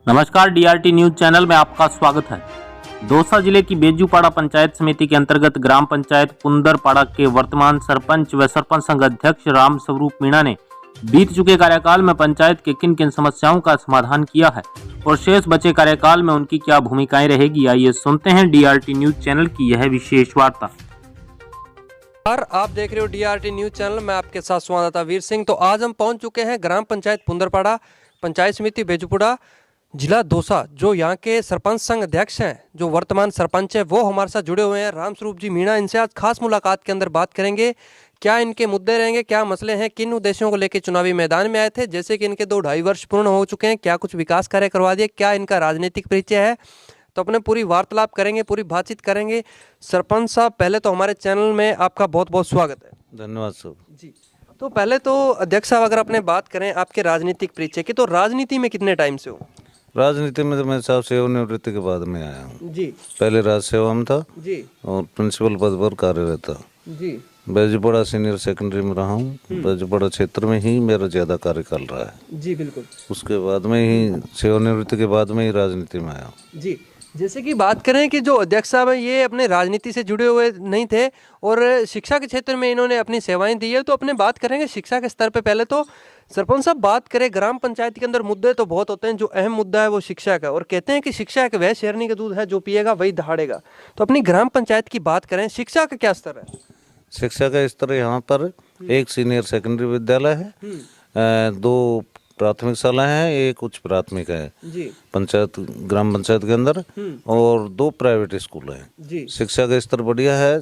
नमस्कार, DRT news channel में आपका स्वागत है। दौसा जिले की बेजूपाड़ा पंचायत समिति के अंतर्गत ग्राम पंचायत कुंदरपाड़ा के वर्तमान सरपंच व सरपंच संघ अध्यक्ष राम स्वरूप मीणा ने बीत चुके कार्यकाल में पंचायत के किन किन समस्याओं का समाधान किया है और शेष बचे कार्यकाल में उनकी क्या भूमिकाएं रहेगी। आइए सुनते हैं डीआरटी न्यूज चैनल की यह विशेष वार्ता। आप देख रहे हो डीआरटी न्यूज चैनल, मैं आपके साथ संवाददाता वीर सिंह। तो आज हम पहुंच चुके हैं ग्राम पंचायत कुंदरपाड़ा, पंचायत समिति बेजूपुरा, जिला दौसा। जो यहाँ के सरपंच संघ अध्यक्ष हैं, जो वर्तमान सरपंच है, वो हमारे साथ जुड़े हुए हैं, राम स्वरूप जी मीणा। इनसे आज खास मुलाकात के अंदर बात करेंगे, क्या इनके मुद्दे रहेंगे, क्या मसले हैं, किन उद्देश्यों को लेकर चुनावी मैदान में आए थे। जैसे कि इनके 2-2.5 वर्ष पूर्ण हो चुके हैं, क्या कुछ विकास कार्य करवा दिए, क्या इनका राजनीतिक परिचय है, तो अपने पूरी वार्तालाप करेंगे, पूरी बातचीत करेंगे। सरपंच साहब, पहले तो हमारे चैनल में आपका बहुत बहुत स्वागत है। धन्यवाद सर जी। तो पहले तो अध्यक्ष साहब, अगर अपने बात करें आपके राजनीतिक परिचय की, तो राजनीति में कितने टाइम से हो? राजनीति में तो मैं साहब सेवानिवृत्ति के बाद में आया हूँ जी। पहले राज सेवा में था जी। और प्रिंसिपल पद पर कार्यरत था। जी। बेजूपाड़ा सीनियर सेकेंडरी में रहा हूँ। बेजूपाड़ा क्षेत्र में ही मेरा ज़्यादा कार्यकाल रहा है। जी बिल्कुल। उसके बाद में ही सेवानिवृत्ति के बाद में ही राजनीति में आया हूँ। जी। जैसे कि बात करें कि जो अध्यक्ष साहब हैं, ये अपने राजनीति से जुड़े हुए नहीं थे और शिक्षा के क्षेत्र में इन्होंने अपनी सेवाएं दी है। तो अपने बात करेंगे शिक्षा के स्तर पे। पहले तो सरपंच साहब, बात करें ग्राम पंचायत के अंदर मुद्दे तो बहुत होते हैं, जो अहम मुद्दा है वो शिक्षा का, और कहते हैं कि शिक्षा एक वह शेरनी का दूध है, जो पिएगा वही दहाड़ेगा। तो अपनी ग्राम पंचायत की बात करें, शिक्षा का क्या स्तर है? शिक्षा का स्तर यहाँ पर एक सीनियर सेकेंडरी विद्यालय है, 2 प्राथमिक शाला है, एक उच्च प्राथमिक है जी। पंचायत ग्राम पंचायत के अंदर, और 2 प्राइवेट स्कूल हैं। जी। शिक्षा का स्तर बढ़िया है।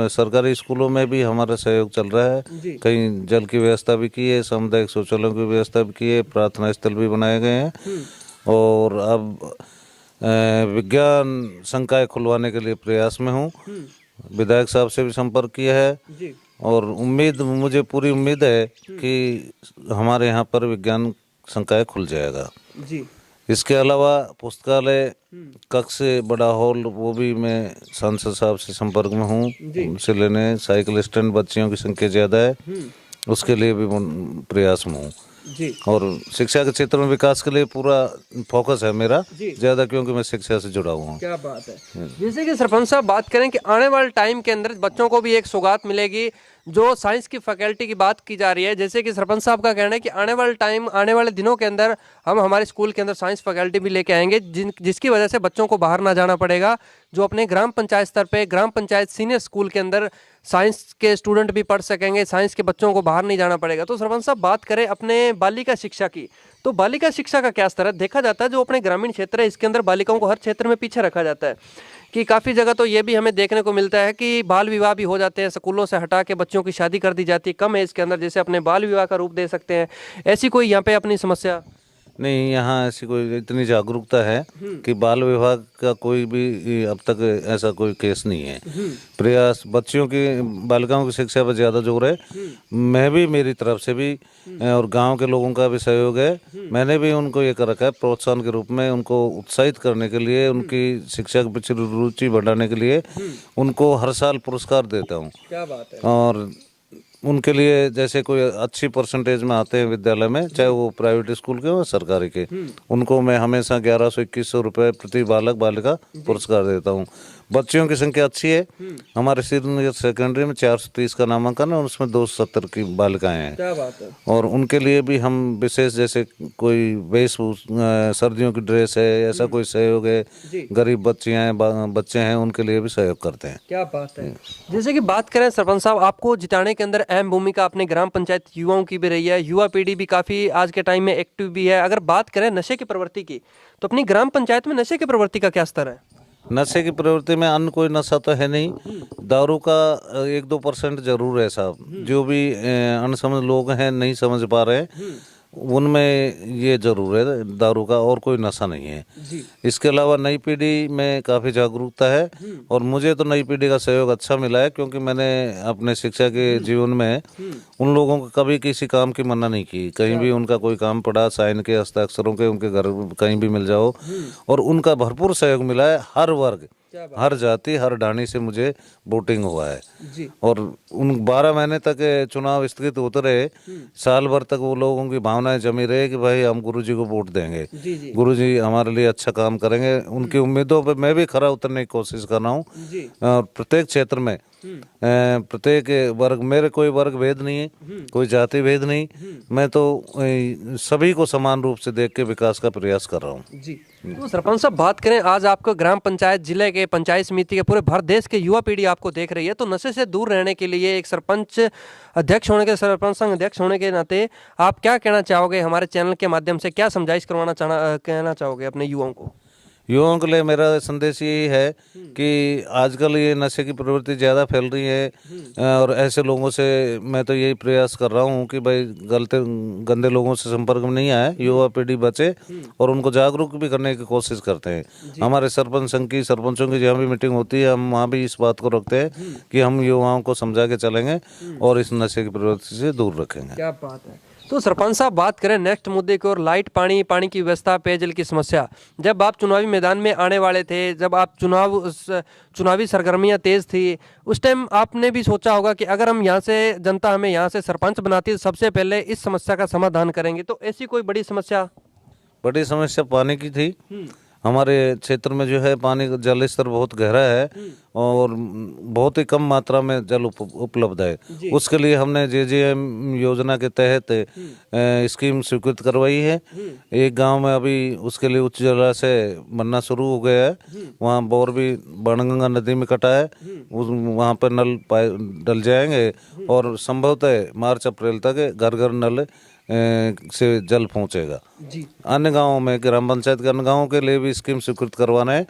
सरकारी स्कूलों में भी हमारा सहयोग चल रहा है। कहीं जल की व्यवस्था भी की है, सामुदायिक शौचालयों की व्यवस्था भी की है, प्रार्थना स्थल भी बनाए गए हैं, और अब विज्ञान संकाय खुलवाने के लिए प्रयास में हूँ। विधायक साहब से भी संपर्क किया है जी। और मुझे पूरी उम्मीद है कि हमारे यहाँ पर विज्ञान संकाय खुल जाएगा। जी। इसके अलावा पुस्तकालय कक्ष से बड़ा हॉल, वो भी मैं सांसद साहब से संपर्क में हूँ, उनसे लेने। साइकिल स्टैंड, बच्चियों की संख्या ज़्यादा है, उसके लिए भी प्रयास में हूँ। जी। और शिक्षा के क्षेत्र में विकास के लिए पूरा फोकस है मेरा ज़्यादा, क्योंकि मैं शिक्षा से जुड़ा हुआ हूँ। क्या बात है। जैसे कि सरपंच साहब बात करें कि आने वाले टाइम के अंदर बच्चों को भी एक सौगात मिलेगी, जो साइंस की फैकल्टी की बात की जा रही है। जैसे कि सरपंच साहब का कहना है कि आने वाले दिनों के अंदर हम हमारे स्कूल के अंदर साइंस फैकल्टी भी लेके आएंगे, जिसकी वजह से बच्चों को बाहर ना जाना पड़ेगा, जो अपने ग्राम पंचायत स्तर पे, ग्राम पंचायत सीनियर स्कूल के अंदर साइंस के स्टूडेंट भी पढ़ सकेंगे, साइंस के बच्चों को बाहर नहीं जाना पड़ेगा। तो सरपंच साहब, बात करें अपने बालिका शिक्षा की, तो बालिका शिक्षा का क्या स्तर है? देखा जाता है जो अपने ग्रामीण क्षेत्र है, इसके अंदर बालिकाओं को हर क्षेत्र में पीछे रखा जाता है, कि काफ़ी जगह तो ये भी हमें देखने को मिलता है कि बाल विवाह भी हो जाते हैं, स्कूलों से हटा के बच्चों की शादी कर दी जाती है कम एज के अंदर, जैसे अपने बाल विवाह का रूप दे सकते हैं। ऐसी कोई यहाँ पे अपनी समस्या नहीं, यहाँ ऐसी कोई इतनी जागरूकता है कि बाल विवाह का कोई भी अब तक ऐसा कोई केस नहीं है। प्रयास बच्चियों की, बालिकाओं की शिक्षा पर ज़्यादा जोर है। मैं भी, मेरी तरफ से भी, और गांव के लोगों का भी सहयोग है। मैंने भी उनको ये कर रखा है प्रोत्साहन के रूप में, उनको उत्साहित करने के लिए, उनकी शिक्षा के पीछे रुचि बढ़ाने के लिए उनको हर साल पुरस्कार देता हूँ। क्या बात है। और उनके लिए जैसे कोई अच्छी परसेंटेज में आते हैं विद्यालय में, चाहे वो प्राइवेट स्कूल के हो सरकारी के, उनको मैं हमेशा 1100-2100 रुपये प्रति बालक बालिका पुरस्कार देता हूँ। बच्चियों की संख्या अच्छी है। हमारे सीनियर सेकेंडरी में 430 का नामांकन है और उसमें 270 की बालिकाएं हैं। क्या बात है। और उनके लिए भी हम विशेष, जैसे कोई सर्दियों की ड्रेस है, ऐसा कोई सहयोग है, गरीब बच्चियां हैं, बच्चे हैं, उनके लिए भी सहयोग करते हैं। क्या बात है। जैसे कि बात करें सरपंच साहब, आपको जिताने के अंदर अहम भूमिका अपने ग्राम पंचायत युवाओं की भी रही है, युवा पीढ़ी भी काफ़ी आज के टाइम में एक्टिव भी है। अगर बात करें नशे की प्रवृत्ति की, तो अपनी ग्राम पंचायत में नशे की प्रवृत्ति का क्या स्तर है? नशे की प्रवृत्ति में अन्य कोई नशा तो है नहीं। दारू का 1-2% जरूर है साहब। जो भी अनसमझ लोग हैं, नहीं समझ पा रहे हैं, उनमें ये जरूर है दारू का, और कोई नशा नहीं है। इसके अलावा नई पीढ़ी में काफ़ी जागरूकता है, और मुझे तो नई पीढ़ी का सहयोग अच्छा मिला है, क्योंकि मैंने अपने शिक्षा के जीवन में उन लोगों को कभी किसी काम की मना नहीं की। कहीं भी उनका कोई काम पड़ा, साइन के, हस्ताक्षरों के, उनके घर कहीं भी मिल जाओ, और उनका भरपूर सहयोग मिला है। हर वर्ग, हर जाति हर ढाणी से मुझे वोटिंग हुआ है। जी और उन 12 महीने तक चुनाव स्थगित होते रहे, साल भर तक वो लोगों की भावनाएं जमी रहे कि भाई हम गुरुजी को वोट देंगे, जी गुरुजी हमारे लिए अच्छा काम करेंगे। उनकी उम्मीदों पर मैं भी खरा उतरने की कोशिश कर रहा हूँ। जी प्रत्येक क्षेत्र में प्रत्येक वर्ग, मेरे कोई वर्ग भेद नहीं है, कोई जाति भेद नहीं, मैं तो सभी को समान रूप से देख के विकास का प्रयास कर रहा हूँ। जी। तो सरपंच साहब बात करें, आज आपको ग्राम पंचायत जिले के पंचायत समिति के पूरे भारत देश के युवा पीढ़ी आपको देख रही है, तो नशे से दूर रहने के लिए एक सरपंच अध्यक्ष होने के, सरपंच संघ अध्यक्ष होने के नाते आप क्या कहना चाहोगे? हमारे चैनल के माध्यम से क्या समझाइश कहना चाहोगे अपने युवाओं को? युवाओं के लिए मेरा संदेश यही है कि आजकल ये नशे की प्रवृत्ति ज़्यादा फैल रही है, और ऐसे लोगों से मैं तो यही प्रयास कर रहा हूँ कि भाई गंदे लोगों से संपर्क में नहीं आए, युवा पीढ़ी बचे, और उनको जागरूक भी करने की कोशिश करते हैं। हमारे सरपंच संघ की, सरपंचों की जहाँ भी मीटिंग होती है, हम वहाँ भी इस बात को रखते हैं कि हम युवाओं को समझा के चलेंगे और इस नशे की प्रवृत्ति से दूर रखेंगे। क्या बात है। तो सरपंच साहब बात करें नेक्स्ट मुद्दे की ओर, लाइट, पानी की व्यवस्था, पेयजल की समस्या। जब आप चुनावी मैदान में आने वाले थे, जब आप चुनावी सरगर्मियां तेज थी, उस टाइम आपने भी सोचा होगा कि अगर हम यहाँ से, जनता हमें यहाँ से सरपंच बनाती है, सबसे पहले इस समस्या का समाधान करेंगे। तो ऐसी कोई बड़ी समस्या पानी की थी। हमारे क्षेत्र में जो है पानी का जल स्तर बहुत गहरा है और बहुत ही कम मात्रा में जल उपलब्ध है। उसके लिए हमने JJM योजना के तहत स्कीम स्वीकृत करवाई है। एक गांव में अभी उसके लिए उच्च जलाशय बनना शुरू हो गया है, वहाँ बोर भी बाणगंगा नदी में कटा है, वहाँ पर नल डल जाएंगे और संभवतः मार्च अप्रैल तक घर घर नल से जल पहुंचेगा। अन्य गांवों में, ग्राम पंचायत के अन्य गांवों के लिए भी स्कीम स्वीकृत करवाना है,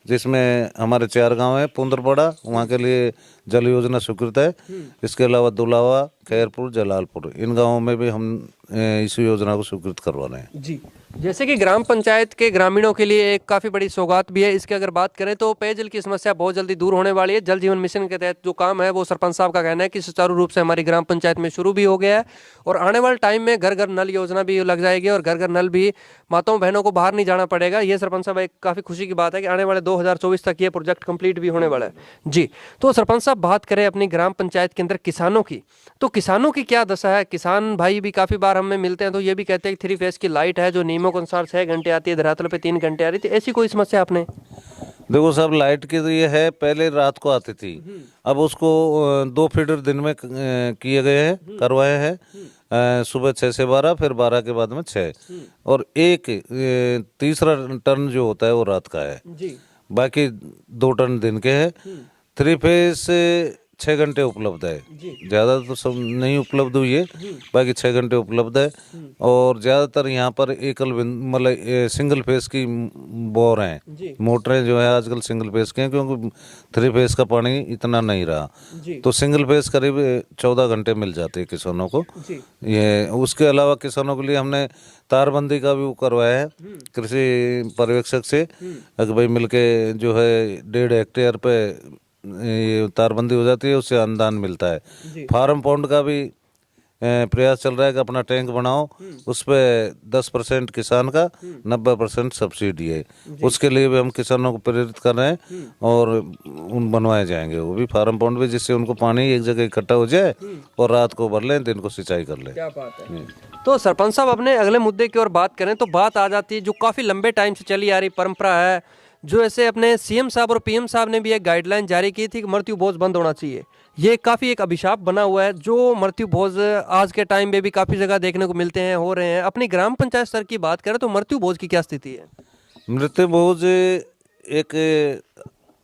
जिसमें हमारे 4 गांव है। पुंदरपाड़ा, वहाँ के लिए जल योजना स्वीकृत है। इसके अलावा दुलावा, खैरपुर, जलालपुर, इन गांवों में भी हम इस योजना को स्वीकृत करवाना है। जी। जैसे कि ग्राम पंचायत के ग्रामीणों के लिए एक काफ़ी बड़ी सौगात भी है। इसकी अगर बात करें तो पेयजल की समस्या बहुत जल्दी दूर होने वाली है। जल जीवन मिशन के तहत जो काम है वो सरपंच साहब का कहना है कि सुचारू रूप से हमारी ग्राम पंचायत में शुरू भी हो गया है, और आने वाले टाइम में घर घर नल योजना भी लग जाएगी और घर घर नल भी, माताओं बहनों को बाहर नहीं जाना पड़ेगा। ये सरपंच साहब एक काफ़ी खुशी की बात है कि आने वाले 2024 तक ये प्रोजेक्ट कंप्लीट भी होने वाला है। जी। तो सरपंच साहब बात करें अपनी ग्राम पंचायत के अंदर किसानों की, तो किसानों की क्या दशा है? किसान भाई भी काफ़ी बार हमें मिलते हैं तो ये भी कहते हैं कि 3 फेज की लाइट है जो नियमों के अनुसार 6 घंटे आती है, धरातल पे 3 घंटे आ रही थी। ऐसी कोई समस्या आपने? देखो साहब, लाइट की तो ये है, पहले रात को आती थी, अब उसको 2 फीडर दिन में किए गए हैं, करवाए हैं। सुबह 6 से 12, फिर 12 के बाद में 6, और एक तीसरा टर्न जो होता है वो रात का है। बाकी 2 टर्न दिन के हैं। 3 फेज से 6 घंटे उपलब्ध है, ज़्यादा तो सब नहीं उपलब्ध हुई है, बाकी 6 घंटे उपलब्ध है। और ज़्यादातर यहाँ पर एकल मतलब सिंगल फेस की बोर हैं, मोटरें जो है आजकल सिंगल फेस के हैं, क्योंकि 3 फेस का पानी इतना नहीं रहा, तो सिंगल फेस करीब 14 घंटे मिल जाते हैं किसानों को। ये उसके अलावा किसानों के लिए हमने तारबंदी का भी वो करवाया है कृषि पर्यवेक्षक से, अगर भाई मिलके जो है 1.5 हेक्टेयर पे ये तारबंदी हो जाती है, उससे अनुदान मिलता है। फार्म पॉन्ड का भी प्रयास चल रहा है कि अपना टैंक बनाओ, उस पर 10% किसान का, 90% सब्सिडी है। उसके लिए भी हम किसानों को प्रेरित कर रहे हैं और उन बनवाए जाएंगे वो भी फार्म पॉन्ड भी, जिससे उनको पानी एक जगह इकट्ठा हो जाए और रात को भर लें, दिन को सिंचाई कर लें। क्या बात है। तो सरपंच साहब अपने अगले मुद्दे की ओर बात करें तो बात आ जाती है जो काफ़ी लंबे टाइम से चली आ रही परंपरा है, जो ऐसे अपने CM साहब और PM साहब ने भी एक गाइडलाइन जारी की थी कि मृत्यु भोज बंद होना चाहिए। ये काफ़ी एक अभिशाप बना हुआ है, जो मृत्यु भोज आज के टाइम में भी काफ़ी जगह देखने को मिलते हैं, हो रहे हैं। अपनी ग्राम पंचायत स्तर की बात करें तो मृत्यु भोज की क्या स्थिति है? मृत्यु भोज एक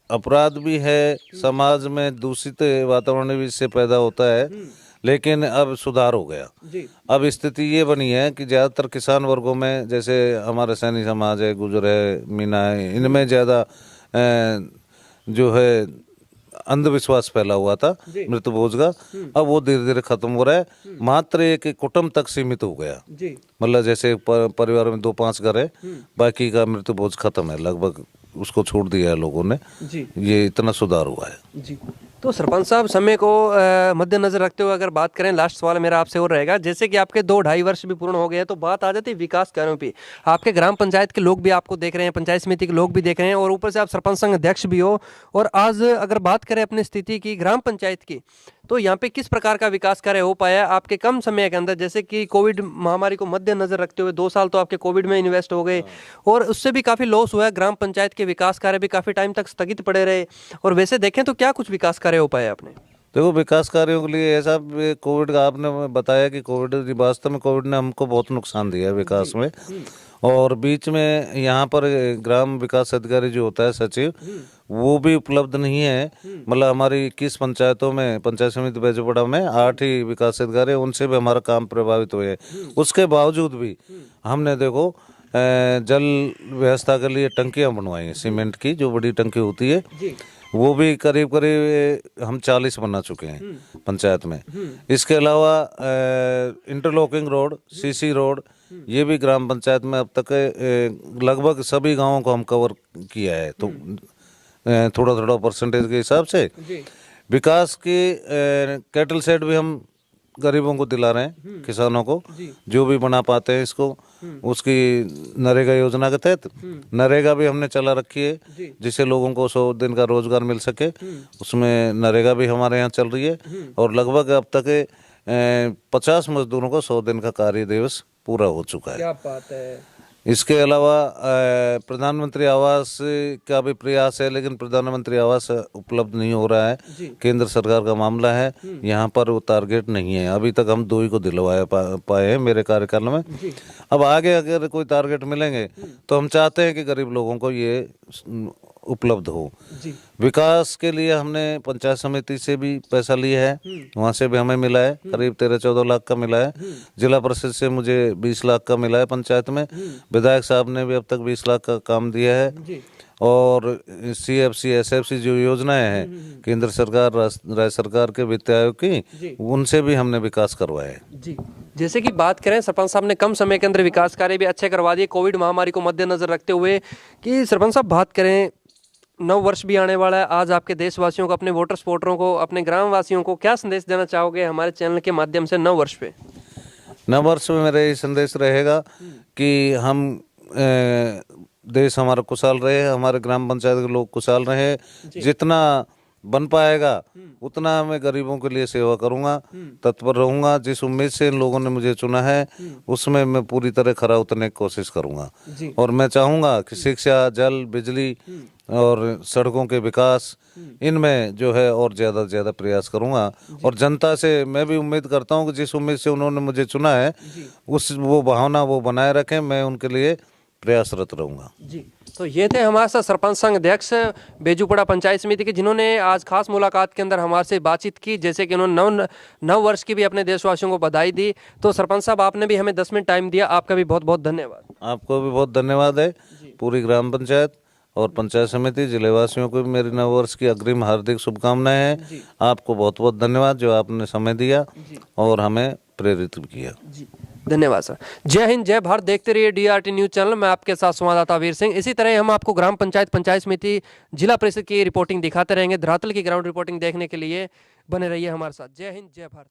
अपराध भी है, समाज में दूषित वातावरण भी इससे पैदा होता है, लेकिन अब सुधार हो गया। अब स्थिति ये बनी है कि ज़्यादातर किसान वर्गों में, जैसे हमारे सैनी समाज है, गुजर है, मीना है, इनमें ज़्यादा जो है अंधविश्वास फैला हुआ था मृत्यु भोज का। अब वो धीरे धीरे खत्म हो रहा है, मात्र एक कुटुंब तक सीमित हो गया। मतलब जैसे परिवार में 2-5 घर है, बाकी का मृत्यु भोज खत्म है, लगभग उसको छोड़ दिया है लोगों ने। ये इतना सुधार हुआ है। जी। तो सरपंच साहब, समय को मद्देनजर रखते हुए अगर बात करें, लास्ट सवाल मेरा आपसे और रहेगा, जैसे कि आपके 2-2.5 वर्ष भी पूर्ण हो गए हैं, तो बात आ जाती है विकास कार्यों पे। आपके ग्राम पंचायत के लोग भी आपको देख रहे हैं, पंचायत समिति के लोग भी देख रहे हैं, और ऊपर से आप सरपंच संघ अध्यक्ष भी हो। और आज अगर बात करें अपनी स्थिति की, ग्राम पंचायत की, तो यहाँ पे किस प्रकार का विकास कार्य हो पाया आपके कम समय के अंदर? जैसे कि कोविड महामारी को मद्देनजर रखते हुए 2 साल तो आपके कोविड में इन्वेस्ट हो गए, और उससे भी काफ़ी लॉस हुआ। ग्राम पंचायत के विकास कार्य भी काफ़ी टाइम तक स्थगित पड़े रहे। और वैसे देखें तो क्या कुछ विकास कार्य हो पाए आपने? देखो, विकास कार्यों के लिए ऐसा, कोविड का आपने बताया कि कोविड, वास्तव में कोविड ने हमको बहुत नुकसान दिया है विकास में। और बीच में यहाँ पर ग्राम विकास अधिकारी जो होता है, सचिव, वो भी उपलब्ध नहीं है। मतलब हमारी 21 पंचायतों में, पंचायत समिति बैजूपड़ा में 8 ही विकास अधिकारी, उनसे भी हमारा काम प्रभावित हुए। उसके बावजूद भी हमने देखो जल व्यवस्था के लिए टंकियाँ बनवाई हैं, सीमेंट की जो बड़ी टंकी होती है, वो भी करीब करीब हम 40 बना चुके हैं पंचायत में। इसके अलावा इंटरलॉकिंग रोड, सीसी रोड, ये भी ग्राम पंचायत में अब तक लगभग सभी गांवों को हम कवर किया है। तो थोड़ा थोड़ा परसेंटेज के हिसाब से विकास की कैटल शेड भी हम गरीबों को दिला रहे हैं, किसानों को जो भी बना पाते हैं इसको। उसकी नरेगा योजना के तहत नरेगा भी हमने चला रखी है, जिससे लोगों को 100 दिन का रोजगार मिल सके। उसमें नरेगा भी हमारे यहाँ चल रही है, और लगभग अब तक 50 मजदूरों को 100 दिन का कार्य दिवस पूरा हो चुका है। क्या बात है। इसके अलावा प्रधानमंत्री आवास का भी प्रयास है, लेकिन प्रधानमंत्री आवास उपलब्ध नहीं हो रहा है। केंद्र सरकार का मामला है, यहाँ पर वो टारगेट नहीं है। अभी तक हम 2 ही को दिलवाए पाए हैं मेरे कार्यकाल में। अब आगे अगर कोई टारगेट मिलेंगे तो हम चाहते हैं कि गरीब लोगों को ये उपलब्ध हो। विकास के लिए हमने पंचायत समिति से भी पैसा लिया है, वहाँ से भी हमें मिला है, करीब 13-14 लाख का मिला है। जिला परिषद से मुझे 20 लाख का मिला है पंचायत में। विधायक साहब ने भी अब तक 20 लाख का काम दिया है। और CFC SFC जो योजनाएं हैं केंद्र सरकार, राज्य सरकार के वित्त आयोग की, उनसे भी हमने विकास करवाया है। जी, जैसे कि बात करें, सरपंच साहब ने कम समय के अंदर विकास कार्य भी अच्छे करवा दिए कोविड महामारी को मद्देनजर रखते हुए। कि सरपंच साहब, बात करें, 9 वर्ष भी आने वाला है, आज आपके देशवासियों को, अपने वोटर्स वोटरों को, अपने ग्राम वासियों को क्या संदेश देना चाहोगे हमारे चैनल के माध्यम से 9 वर्ष पे? 9 वर्ष में मेरा ये संदेश रहेगा कि हम देश हमारा खुशहाल रहे, हमारे ग्राम पंचायत के लोग खुशहाल रहे। जितना बन पाएगा उतना मैं गरीबों के लिए सेवा करूंगा, तत्पर रहूंगा। जिस उम्मीद से इन लोगों ने मुझे चुना है उसमें मैं पूरी तरह खरा उतरने की कोशिश करूंगा। और मैं चाहूंगा कि शिक्षा, जल, बिजली और सड़कों के विकास, इनमें जो है और ज़्यादा से ज़्यादा प्रयास करूंगा। और जनता से मैं भी उम्मीद करता हूं कि जिस उम्मीद से उन्होंने मुझे चुना है वो भावना वो बनाए रखें, मैं उनके लिए प्रयासरत रहूंगा। जी, तो ये थे हमारे साथ सरपंच संघ अध्यक्ष बैजूपड़ा पंचायत समिति के, जिन्होंने आज खास मुलाकात के अंदर हमारे से बातचीत की। जैसे कि उन्होंने 9 वर्ष की भी अपने देशवासियों को बधाई दी। तो सरपंच साहब, आपने भी हमें 10 मिनट टाइम दिया, आपका भी बहुत बहुत धन्यवाद। आपको भी बहुत धन्यवाद है। पूरी ग्राम पंचायत और पंचायत समिति, जिलेवासियों को भी मेरी 9 वर्ष की अग्रिम हार्दिक शुभकामनाएं हैं। आपको बहुत बहुत धन्यवाद जो आपने समय दिया और हमें प्रेरित किया। धन्यवाद सर। जय हिंद, जय भारत। देखते रहिए DRT न्यूज़ चैनल। मैं आपके साथ संवाददाता वीर सिंह। इसी तरह हम आपको ग्राम पंचायत, पंचायत समिति, जिला परिषद की रिपोर्टिंग दिखाते रहेंगे। धरातल की ग्राउंड रिपोर्टिंग देखने के लिए बने रहिए हमारे साथ। जय हिंद, जय भारत।